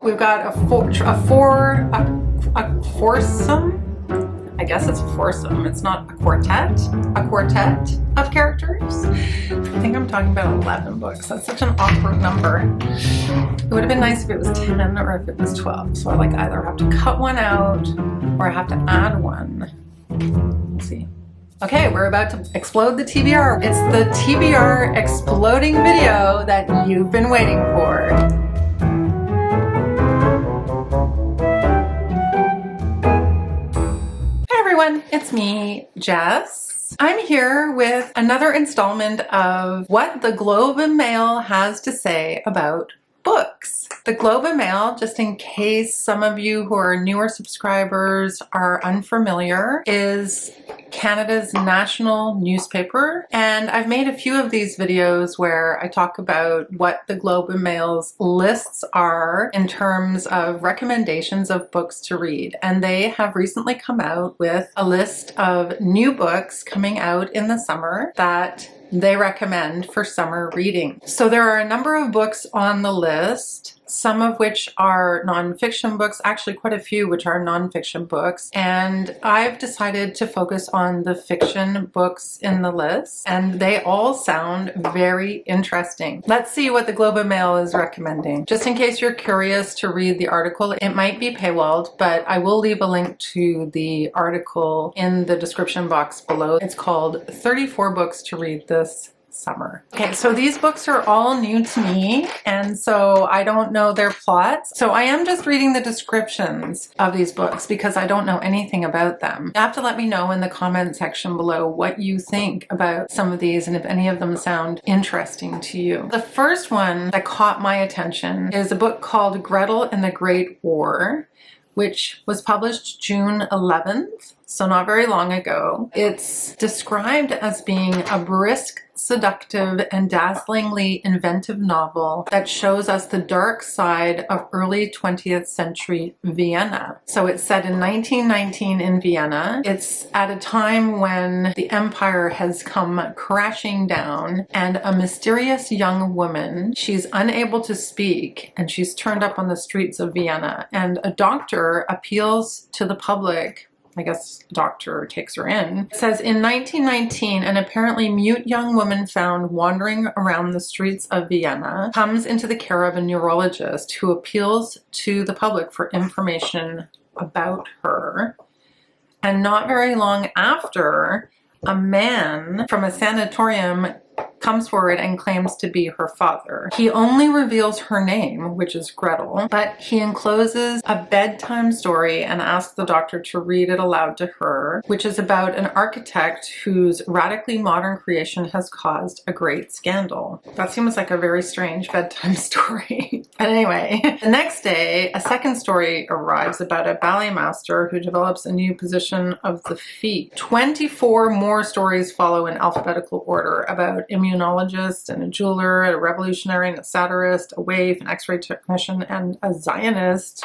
We've got a foursome. I guess it's a foursome. It's not a quartet. A quartet of characters. I think I'm talking about 11 books. That's such an awkward number. It would have been nice if it was 10 or if it was 12. So I like either have to cut one out or I have to add one. Let's see. Okay, we're about to explode the TBR. It's the TBR exploding video that you've been waiting for. It's me, Jess. I'm here with another installment of what the Globe and Mail has to say about books. The Globe and Mail, just in case some of you who are newer subscribers are unfamiliar, is Canada's national newspaper, and I've made a few of these videos where I talk about what the Globe and Mail's lists are in terms of recommendations of books to read, and they have recently come out with a list of new books coming out in the summer that they recommend for summer reading. So there are a number of books on the list, some of which are nonfiction books, actually quite a few which are nonfiction books, and I've decided to focus on the fiction books in the list, and they all sound very interesting. Let's see what the Globe and Mail is recommending. Just in case you're curious to read the article, it might be paywalled, but I will leave a link to the article in the description box below. It's called 34 Books to Read This Summer. Okay, so these books are all new to me, and so I don't know their plots. So I am just reading the descriptions of these books because I don't know anything about them. You have to let me know in the comment section below what you think about some of these and if any of them sound interesting to you. The first one that caught my attention is a book called Gretel and the Great War, which was published June 11th, so not very long ago. It's described as being a brisk, seductive, and dazzlingly inventive novel that shows us the dark side of early 20th century Vienna. So it's set in 1919 in Vienna. It's at a time when the empire has come crashing down, and a mysterious young woman, she's unable to speak, and she's turned up on the streets of Vienna, and a doctor appeals to the public. I guess doctor takes her in. It says, in 1919, an apparently mute young woman found wandering around the streets of Vienna comes into the care of a neurologist who appeals to the public for information about her. And not very long after, a man from a sanatorium comes forward and claims to be her father. He only reveals her name, which is Gretel, but he encloses a bedtime story and asks the doctor to read it aloud to her, which is about an architect whose radically modern creation has caused a great scandal. That seems like a very strange bedtime story. But anyway, the next day, a second story arrives about a ballet master who develops a new position of the feet. 24 more stories follow in alphabetical order about immunologist and a jeweler, a revolutionary and a satirist, a waif, an x-ray technician, and a Zionist.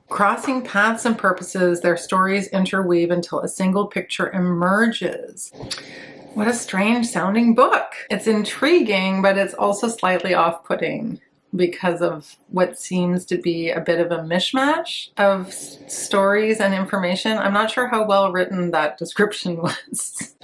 Crossing paths and purposes, their stories interweave until a single picture emerges. What a strange sounding book. It's intriguing, but it's also slightly off-putting because of what seems to be a bit of a mishmash of stories and information. I'm not sure how well written that description was.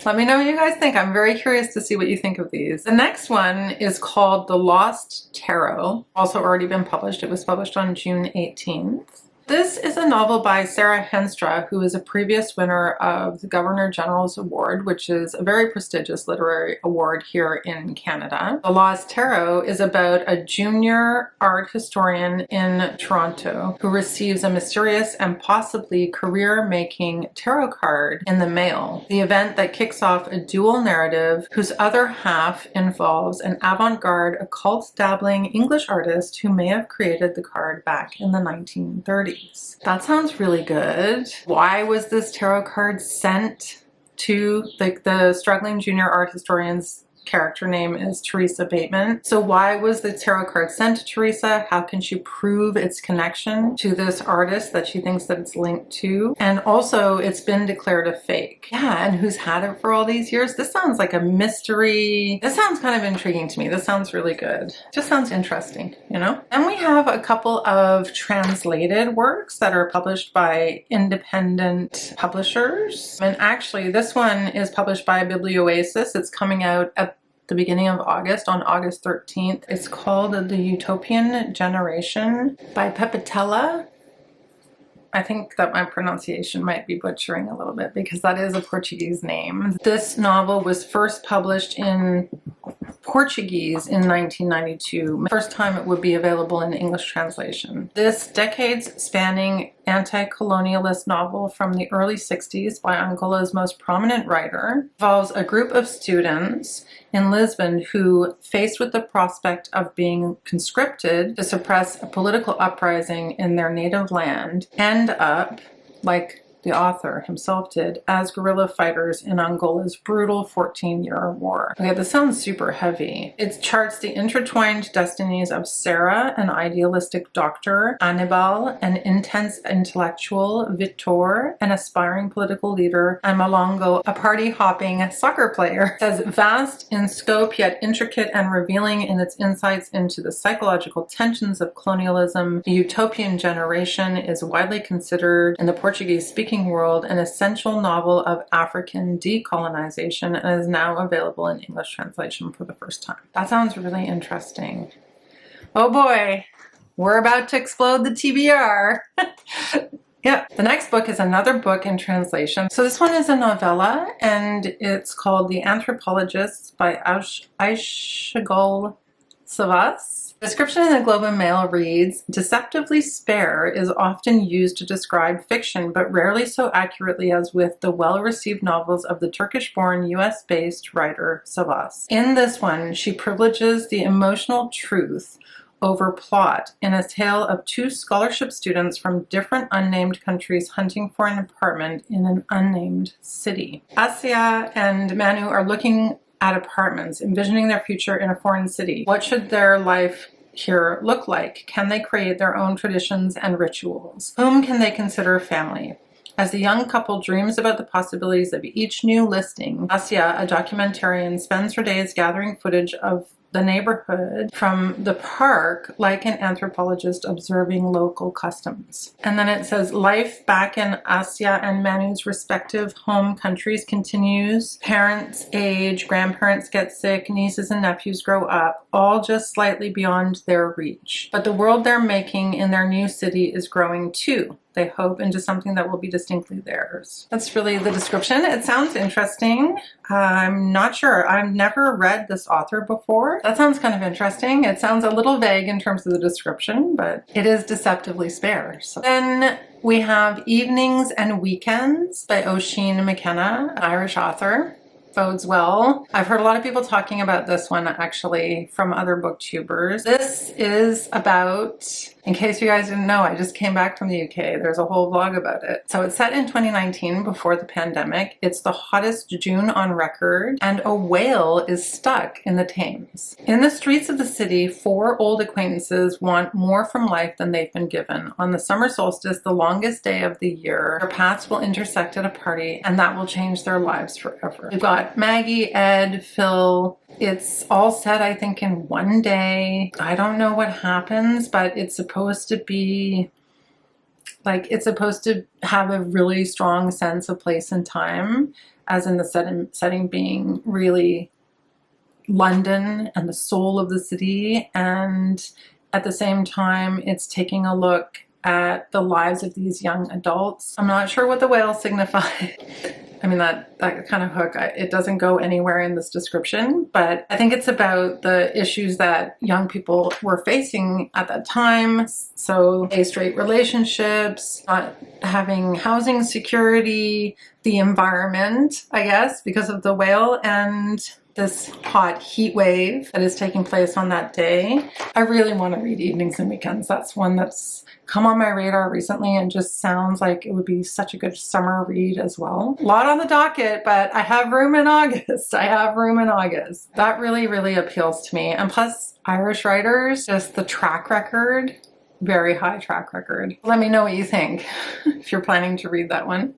Let me know what you guys think. I'm very curious to see what you think of these. The next one is called The Lost Tarot, also already been published. It was published on June 18th. This is a novel by Sarah Henstra, who is a previous winner of the Governor General's Award, which is a very prestigious literary award here in Canada. The Lost Tarot is about a junior art historian in Toronto who receives a mysterious and possibly career-making tarot card in the mail. The event that kicks off a dual narrative whose other half involves an avant-garde, occult-dabbling English artist who may have created the card back in the 1930s. That sounds really good. Why was this tarot card sent to the struggling junior art historian's character name is Teresa Bateman. So why was the tarot card sent to Teresa? How can she prove its connection to this artist that she thinks that it's linked to? And also it's been declared a fake. Yeah, and who's had it for all these years? This sounds like a mystery. This sounds kind of intriguing to me. This sounds really good. Just sounds interesting, you know? And we have a couple of translated works that are published by independent publishers. And actually this one is published by Biblioasis. It's coming out at the beginning of August, on August 13th. It's called The Utopian Generation by Pepitella. I think that my pronunciation might be butchering a little bit because that is a Portuguese name. This novel was first published in Portuguese in 1992. First time it would be available in English translation. This decades-spanning anti-colonialist novel from the early 60s by Angola's most prominent writer involves a group of students in Lisbon who, faced with the prospect of being conscripted to suppress a political uprising in their native land, end up, like the author himself did, as guerrilla fighters in Angola's brutal 14-year war. Okay, this sounds super heavy. It charts the intertwined destinies of Sarah, an idealistic doctor, Anibal, an intense intellectual, Vitor, an aspiring political leader, and Malongo, a party-hopping soccer player. It says, vast in scope yet intricate and revealing in its insights into the psychological tensions of colonialism, The Utopian Generation is widely considered in the Portuguese-speaking world an essential novel of African decolonization and is now available in English translation for the first time. That sounds really interesting. Oh boy, we're about to explode the TBR. Yeah, the next book is another book in translation. So this one is a novella and it's called The Anthropologist by Aishagul Savas. The description in the Globe and Mail reads, deceptively spare is often used to describe fiction, but rarely so accurately as with the well-received novels of the Turkish-born US-based writer Savas. In this one, she privileges the emotional truth over plot in a tale of two scholarship students from different unnamed countries hunting for an apartment in an unnamed city. Asia and Manu are looking at apartments, envisioning their future in a foreign city. What should their life here look like? Can they create their own traditions and rituals? Whom can they consider family? As the young couple dreams about the possibilities of each new listing, Asia, a documentarian, spends her days gathering footage of the neighborhood from the park like an anthropologist observing local customs. And then it says, life back in Asia and Manu's respective home countries continues. Parents age, grandparents get sick, nieces and nephews grow up, all just slightly beyond their reach. But the world they're making in their new city is growing too. They hope into something that will be distinctly theirs. That's really the description. It sounds interesting. I'm not sure. I've never read this author before. That sounds kind of interesting. It sounds a little vague in terms of the description, but it is deceptively spare. So then we have Evenings and Weekends by Oisin McKenna, an Irish author. Bodes well. I've heard a lot of people talking about this one actually from other booktubers. This is about, in case you guys didn't know, I just came back from the UK. There's a whole vlog about it. So it's set in 2019 before the pandemic. It's the hottest June on record and a whale is stuck in the Thames. In the streets of the city, four old acquaintances want more from life than they've been given. On the summer solstice, the longest day of the year, their paths will intersect at a party and that will change their lives forever. We've got Maggie, Ed, Phil. It's all set, I think, in one day. I don't know what happens, but it's supposed to be like, it's supposed to have a really strong sense of place and time, as in the setting being really London and the soul of the city. And at the same time, it's taking a look at the lives of these young adults. I'm not sure what the whale signifies. I mean, that kind of hook, it doesn't go anywhere in this description, but I think it's about the issues that young people were facing at that time. So gay-straight relationships, not having housing security, the environment, I guess, because of the whale, and this hot heat wave that is taking place on that day. I really want to read Evenings and Weekends. That's one that's come on my radar recently and just sounds like it would be such a good summer read as well. A lot on the docket, but I have room in August. I have room in August. That really, really appeals to me. And plus, Irish writers, just the track record, very high track record. Let me know what you think if you're planning to read that one.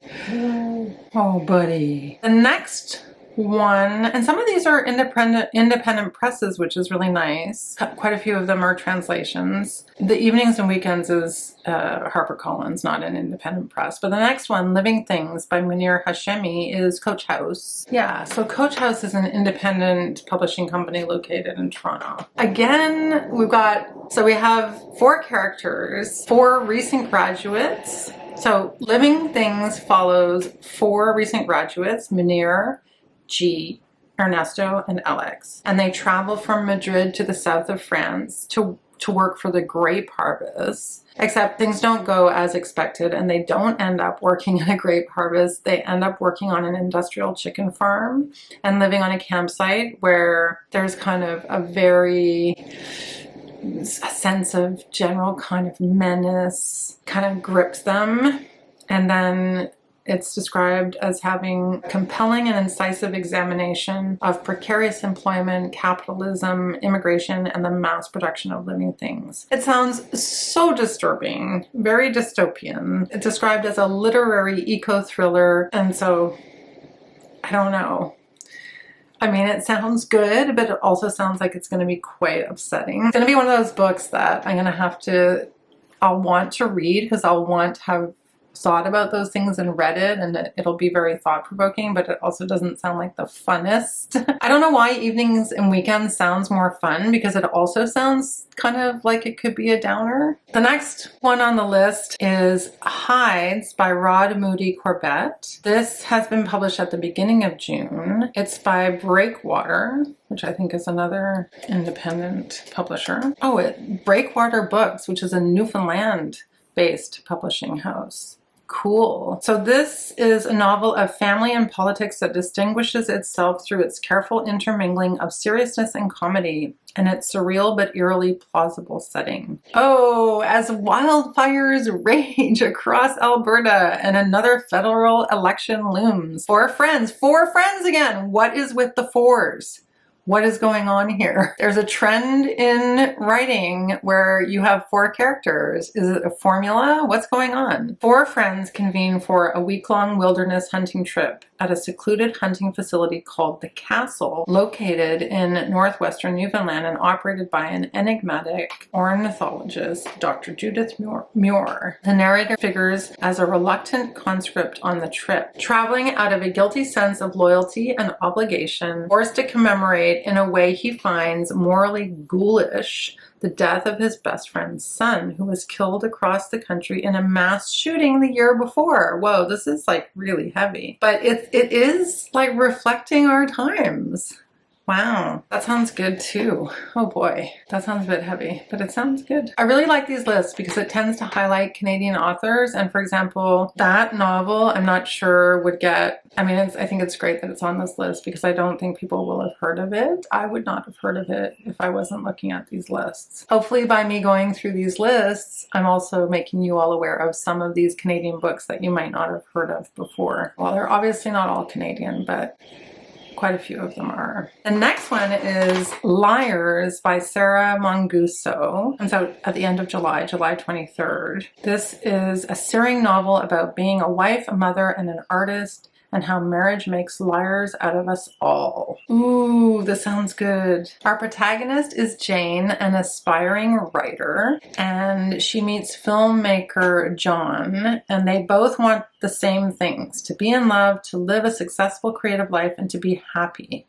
Oh, buddy. The next one, and some of these are independent presses, which is really nice. Quite a few of them are translations. The Evenings and Weekends is HarperCollins, not an independent press. But the next one, Living Things by Munir Hashemi, is Coach House. Yeah, so Coach House is an independent publishing company located in Toronto. Again, we have 4 characters, 4 recent graduates. So Living Things follows 4 recent graduates, Munir, G, Ernesto, and Alex. And they travel from Madrid to the south of France to work for the grape harvest. Except things don't go as expected and they don't end up working in a grape harvest. They end up working on an industrial chicken farm and living on a campsite where there's kind of a sense of general kind of menace kind of grips them. And then it's described as having compelling and incisive examination of precarious employment, capitalism, immigration, and the mass production of living things. It sounds so disturbing, very dystopian. It's described as a literary eco-thriller, and so, I don't know. I mean, it sounds good, but it also sounds like it's going to be quite upsetting. It's going to be one of those books that I'll want to read because I'll want to have thought about those things and read it, and it'll be very thought-provoking, but it also doesn't sound like the funnest. I don't know why Evenings and Weekends sounds more fun, because it also sounds kind of like it could be a downer. The next one on the list is Hides by Rod Moody Corbett. This has been published at the beginning of June. It's by Breakwater, which I think is another independent publisher. Oh, Breakwater Books, which is a Newfoundland-based publishing house. Cool. So this is a novel of family and politics that distinguishes itself through its careful intermingling of seriousness and comedy and its surreal but eerily plausible setting. Oh, as wildfires rage across Alberta and another federal election looms. 4 friends again. What is with the 4s? What is going on here? There's a trend in writing where you have 4 characters. Is it a formula? What's going on? 4 friends convene for a week-long wilderness hunting trip at a secluded hunting facility called The Castle, located in northwestern Newfoundland and operated by an enigmatic ornithologist, Dr. Judith Muir. The narrator figures as a reluctant conscript on the trip, traveling out of a guilty sense of loyalty and obligation, forced to commemorate in a way he finds morally ghoulish the death of his best friend's son, who was killed across the country in a mass shooting the year before. Whoa, this is like really heavy. But it is like reflecting our times. Wow, that sounds good too. Oh boy, that sounds a bit heavy, but it sounds good. I really like these lists because it tends to highlight Canadian authors. And for example, that novel, I'm not sure would get, I think it's great that it's on this list because I don't think people will have heard of it. I would not have heard of it if I wasn't looking at these lists. Hopefully by me going through these lists, I'm also making you all aware of some of these Canadian books that you might not have heard of before. Well, they're obviously not all Canadian, but quite a few of them are. The next one is Liars by Sarah Monguso. Comes out at the end of July 23rd. This is a searing novel about being a wife, a mother, and an artist, and how marriage makes liars out of us all. Ooh, this sounds good. Our protagonist is Jane, an aspiring writer, and she meets filmmaker John, and they both want the same things: to be in love, to live a successful creative life, and to be happy.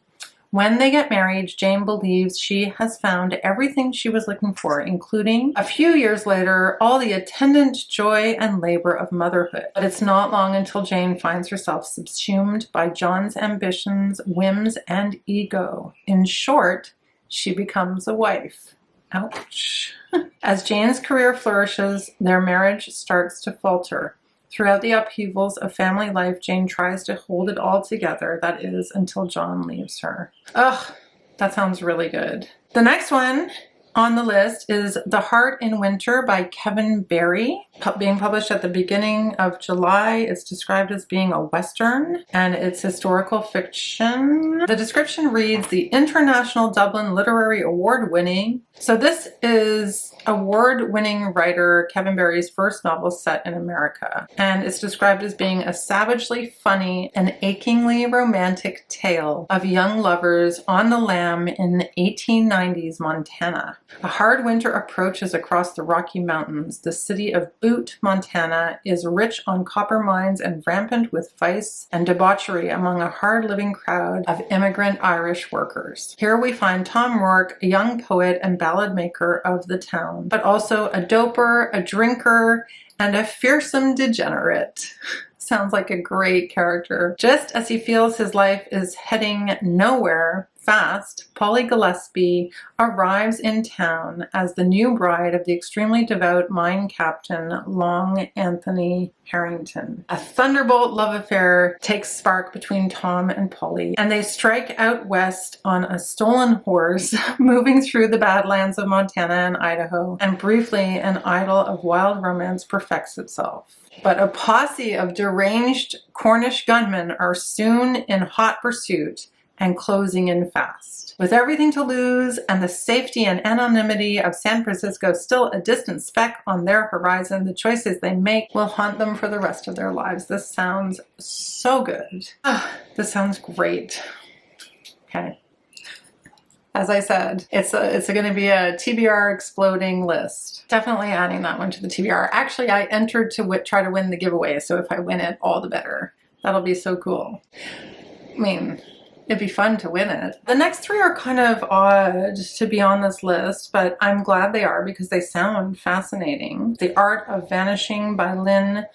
When they get married, Jane believes she has found everything she was looking for, including, a few years later, all the attendant joy and labor of motherhood. But it's not long until Jane finds herself subsumed by John's ambitions, whims, and ego. In short, she becomes a wife. Ouch. As Jane's career flourishes, their marriage starts to falter. Throughout the upheavals of family life, Jane tries to hold it all together, that is, until John leaves her. Ugh, that sounds really good. The next one on the list is The Heart in Winter by Kevin Barry, being published at the beginning of July. It's described as being a Western, and it's historical fiction. The description reads, the International Dublin Literary Award winning. So this is award-winning writer Kevin Barry's first novel set in America, and it's described as being a savagely funny and achingly romantic tale of young lovers on the lam in 1890s Montana. A hard winter approaches across the Rocky Mountains. The city of Butte, Montana is rich on copper mines and rampant with vice and debauchery among a hard-living crowd of immigrant Irish workers. Here we find Tom Rourke, a young poet and ballad maker of the town, but also a doper, a drinker, and a fearsome degenerate. Sounds like a great character. Just as he feels his life is heading nowhere fast, Polly Gillespie arrives in town as the new bride of the extremely devout mine captain Long Anthony Harrington. A thunderbolt love affair takes spark between Tom and Polly, and they strike out west on a stolen horse, moving through the badlands of Montana and Idaho, and briefly an idyll of wild romance perfects itself. But a posse of deranged Cornish gunmen are soon in hot pursuit and closing in fast. With everything to lose and the safety and anonymity of San Francisco still a distant speck on their horizon, the choices they make will haunt them for the rest of their lives. This sounds so good. This sounds great. Okay. As I said, it's going to be a TBR exploding list. Definitely adding that one to the TBR. Actually, I entered to try to win the giveaway, so if I win it, all the better. That'll be so cool. I mean, it'd be fun to win it. The next three are kind of odd to be on this list, but I'm glad they are because they sound fascinating. The Art of Vanishing by Lynn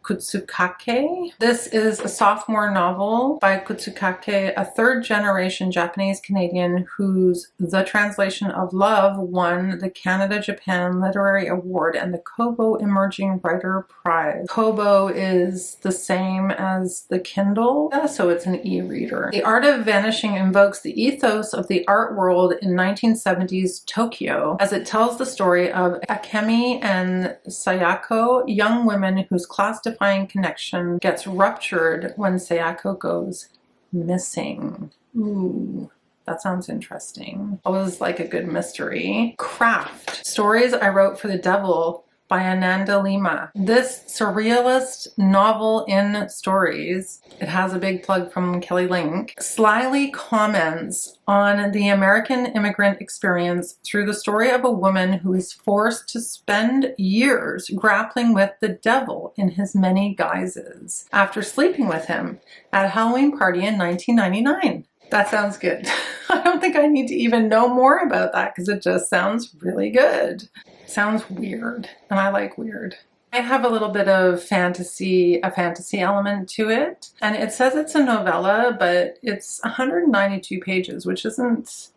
Kutsukake. This is a sophomore novel by Kutsukake, a third-generation Japanese-Canadian whose The Translation of Love won the Canada-Japan Literary Award and the Kobo Emerging Writer Prize. Kobo is the same as the Kindle, so it's an e-reader. The Art of Vanishing invokes the ethos of the art world in 1970s Tokyo, as it tells the story of Akemi and Sayako, young women whose class-defining connection gets ruptured when Sayako goes missing. Ooh, that sounds interesting. It was like a good mystery. Craft. Stories I Wrote for the Devil by Ananda Lima. This surrealist novel in stories, it has a big plug from Kelly Link, slyly comments on the American immigrant experience through the story of a woman who is forced to spend years grappling with the devil in his many guises after sleeping with him at a Halloween party in 1999. That sounds good. I don't think I need to even know more about that because it just sounds really good. Sounds weird, and I like weird. I have a little bit of a fantasy element to it, and it says it's a novella, but it's 192 pages, which isn't,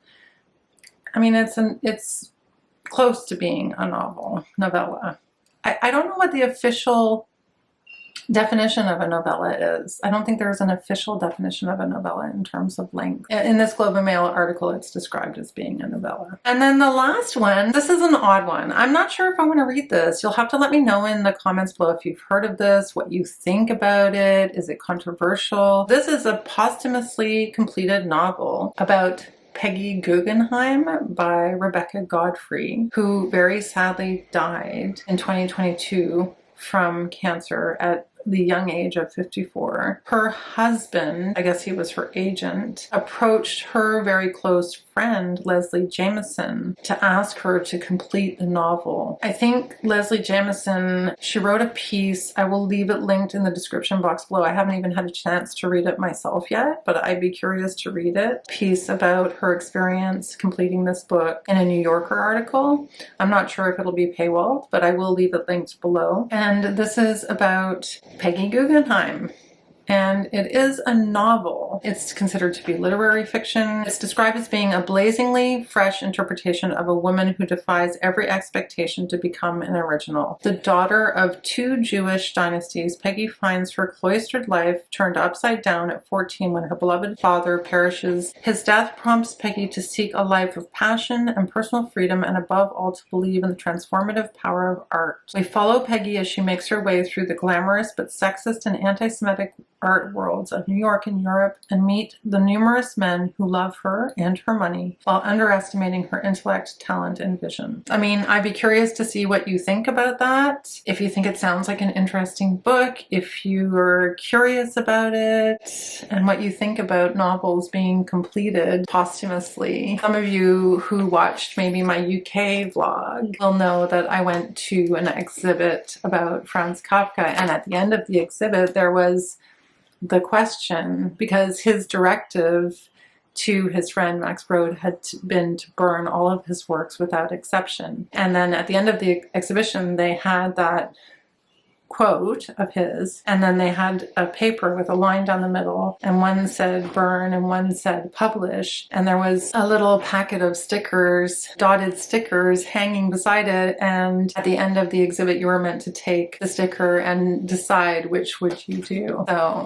I mean, it's close to being a novella. I don't know what the official definition of a novella is. I don't think there's an official definition of a novella in terms of length. In this Globe and Mail article, it's described as being a novella. And then the last one, this is an odd one. I'm not sure if I want to read this. You'll have to let me know in the comments below if you've heard of this, what you think about it. Is it controversial? This is a posthumously completed novel about Peggy Guggenheim by Rebecca Godfrey, who very sadly died in 2022 from cancer at the young age of 54. Her husband, I guess he was her agent, approached her very close friend, Leslie Jameson, to ask her to complete the novel. I think Leslie Jameson, she wrote a piece, I will leave it linked in the description box below. I haven't even had a chance to read it myself yet, but I'd be curious to read it. Piece about her experience completing this book in a New Yorker article. I'm not sure if it'll be paywalled, but I will leave it linked below. And this is about Peggy Guggenheim and it is a novel. It's considered to be literary fiction. It's described as being a blazingly fresh interpretation of a woman who defies every expectation to become an original. The daughter of two Jewish dynasties, Peggy finds her cloistered life turned upside down at 14 when her beloved father perishes. His death prompts Peggy to seek a life of passion and personal freedom, and above all to believe in the transformative power of art. We follow Peggy as she makes her way through the glamorous but sexist and anti-Semitic art worlds of New York and Europe, and meet the numerous men who love her and her money while underestimating her intellect, talent, and vision. I mean, I'd be curious to see what you think about that. If you think it sounds like an interesting book, if you're curious about it, and what you think about novels being completed posthumously. Some of you who watched maybe my UK vlog will know that I went to an exhibit about Franz Kafka, and at the end of the exhibit there was the question, because his directive to his friend Max Brod had been to burn all of his works without exception. And then at the end of the exhibition they had that quote of his, and then they had a paper with a line down the middle, and one said burn and one said publish, and there was a little packet of stickers, dotted stickers, hanging beside it, and at the end of the exhibit you were meant to take the sticker and decide which would you do. So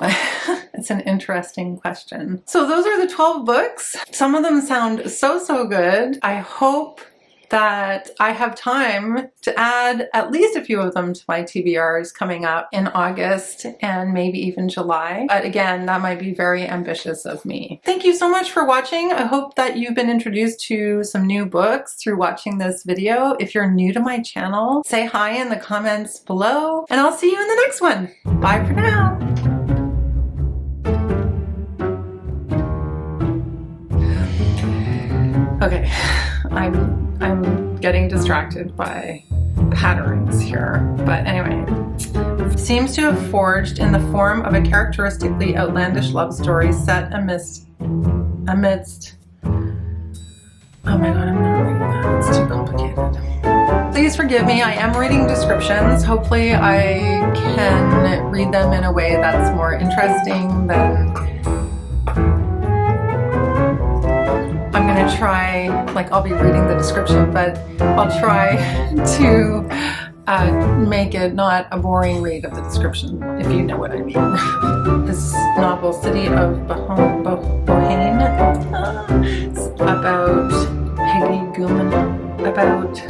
it's an interesting question. So those are the 12 books. Some of them sound so good. I hope that I have time to add at least a few of them to my TBRs coming up in August and maybe even July. But again, that might be very ambitious of me. Thank you so much for watching. I hope that you've been introduced to some new books through watching this video. If you're new to my channel, say hi in the comments below, and I'll see you in the next one. Bye for now. Okay, I'm getting distracted by patterns here, but anyway. Seems to have forged in the form of a characteristically outlandish love story set amidst, oh my god, I'm not reading that, it's too complicated. Please forgive me, I am reading descriptions. Hopefully I can read them in a way that's more interesting than I'm gonna try, like I'll be reading the description, but I'll try to make it not a boring read of the description, if you know what I mean. This novel, City of Bohane, about Peggy Guggenheim, about